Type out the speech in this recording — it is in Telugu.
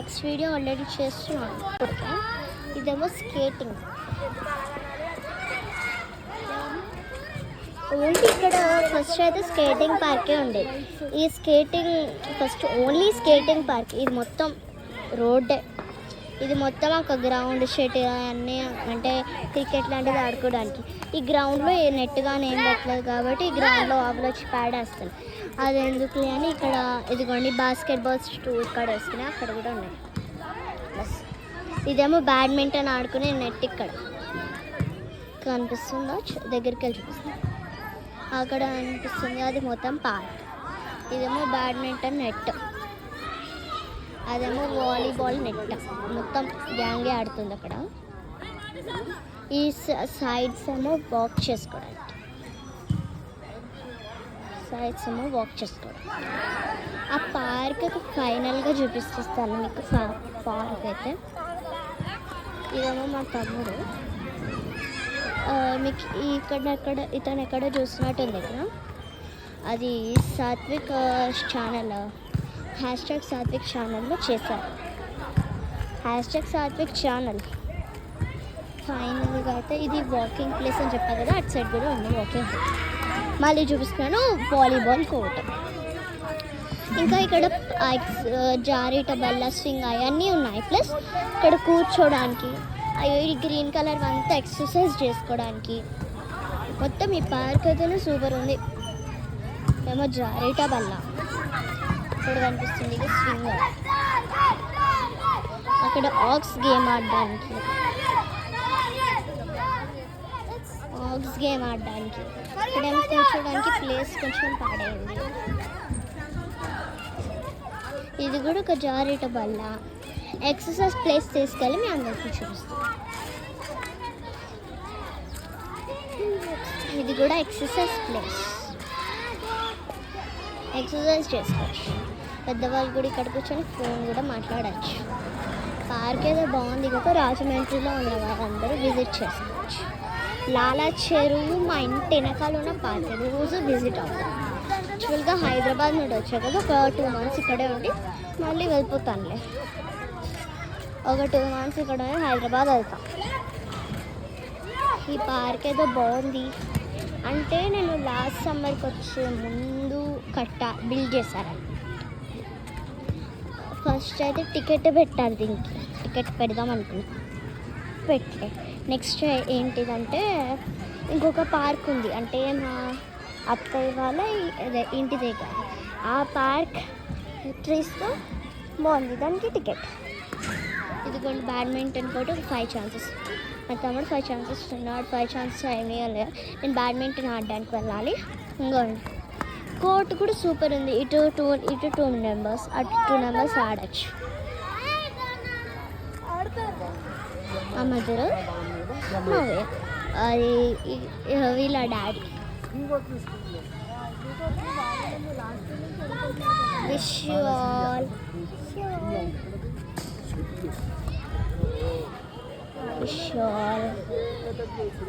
నెక్స్ట్ వీడియో ఆల్రెడీ చేస్తున్నాను. ఇదేమో స్కేటింగ్. ఓన్లీ ఇక్కడ ఫస్ట్ అయితే స్కేటింగ్ పార్కే ఉండేది. ఈ skating first only skating park. ఇది మొత్తం రోడ్డే. ఇది మొత్తం ఒక గ్రౌండ్ షెట్ అన్నీ అంటే క్రికెట్ లాంటిది ఆడుకోవడానికి. ఈ గ్రౌండ్లో ఏ నెట్ కానీ ఏం పెట్టలేదు కాబట్టి ఈ గ్రౌండ్లో ఆవులు వచ్చి పాడేస్తాను. అది ఎందుకు అని ఇక్కడ ఇదిగోండి బాస్కెట్బాల్స్ ఇక్కడ వేసుకుని అక్కడ కూడా ఉన్నాయి. బస్ ఇదేమో బ్యాడ్మింటన్ ఆడుకునే నెట్ ఇక్కడ కనిపిస్తుందో దగ్గరికి వెళ్ళి చూపిస్తుంది. అక్కడ అనిపిస్తుంది అది మొత్తం పార్క్. ఇదేమో బ్యాడ్మింటన్ నెట్, అదేమో వాలీబాల్ నెట్. మొత్తం గ్యాంగే ఆడుతుంది అక్కడ. ఈ సైడ్స్ ఏమో వాక్ చేసుకోవడానికి, ఆ పార్క్ ఫైనల్గా చూపిస్తాను మీకు. పార్క్ అయితే ఇదేమో మా తమ్ముడు. మీకు ఇతను ఎక్కడ చూస్తున్నట్టుంది కదా, అది సాత్విక్ ఛానల్ #సాత్విక్ ఛానల్లో చేశారు. #సాత్విక్ ఛానల్. ఫైనల్గా అయితే ఇది వాకింగ్ ప్లేస్ అని చెప్పాను కదా, అటు సైడ్ కూడా ఉంది వాకింగ్ ప్లేస్. మళ్ళీ చూపిస్తున్నాను వాలీబాల్ కోర్ట్. ఇంకా ఇక్కడ జారీట బల్ల స్వింగ్ అవన్నీ ఉన్నాయి. ప్లస్ ఇక్కడ కూర్చోడానికి ఈ గ్రీన్ కలర్ అంతా ఎక్సర్సైజ్ చేసుకోవడానికి మొత్తం ఈ పార్క్ అయితేనే సూపర్ ఉంది. ఏమో జారీట బల్ల ఇక్కడ కనిపిస్తుంది. ఇది స్వింగ్. అక్కడ ఆక్స్ గేమ్ ఆడడానికి ఇక్కడ కూర్చోడానికి ప్లేస్ కొంచెం పాడైంది. ఇది కూడా ఒక జారీట బల్ల. ఎక్సర్సైజ్ ప్లేస్ తీసుకెళ్ళి మీ అందరికీ చూపిస్తాం. ఇది కూడా ఎక్సర్సైజ్ ప్లేస్, ఎక్సర్సైజ్ చేసుకోవచ్చు. పెద్దవాళ్ళు కూడా ఇక్కడ కూర్చొని ఫోన్ కూడా మాట్లాడచ్చు. పార్క్ ఏదో బాగుంది కదా, రాజమండ్రిలో ఉన్న వాళ్ళందరూ విజిట్ చేసుకోవచ్చు. లాలా చెరువు మా ఇంటి వెనకాల ఉన్న పార్క్, రోజు విజిట్ అవుతాను. యాక్చువల్గా హైదరాబాద్ నుండి వచ్చా కదా, ఒక 2 months ఇక్కడే ఉండి మళ్ళీ వెళ్ళిపోతానులే. ఒక 2 months ఇక్కడ హైదరాబాద్ వెళ్తాం. ఈ పార్క్ ఏదో బాగుంది. అంటే నేను లాస్ట్ సమ్మర్కి వచ్చే ముందు బిల్డ్ చేశారని. ఫస్ట్ అయితే టికెట్ పెట్టాలి, దీనికి టికెట్ పెడదాం అనుకున్నాను, పెట్టలే. నెక్స్ట్ ఏంటిదంటే ఇంకొక పార్క్ ఉంది, అంటే మా అత్తయ్య వాళ్ళ ఇంటి దగ్గర. ఆ పార్క్ ట్రీస్తో బాగుంది, దానికి టికెట్. ఇదిగోండి బ్యాడ్మింటన్ కోర్టు 5 chances. మా తమ్ముడు 5 chances ఉన్నాడు. 5 chances ఏమీ లేదు. నేను బ్యాడ్మింటన్ ఆడడానికి వెళ్ళాలి. ఇంకోండి కోర్టు కూడా సూపర్ ఉంది. ఇటు 2 members, అటు 2 members ఆడచ్చు. ఆ మధ్యలో అది వీళ్ళ daddy. Wish you all. Wish you all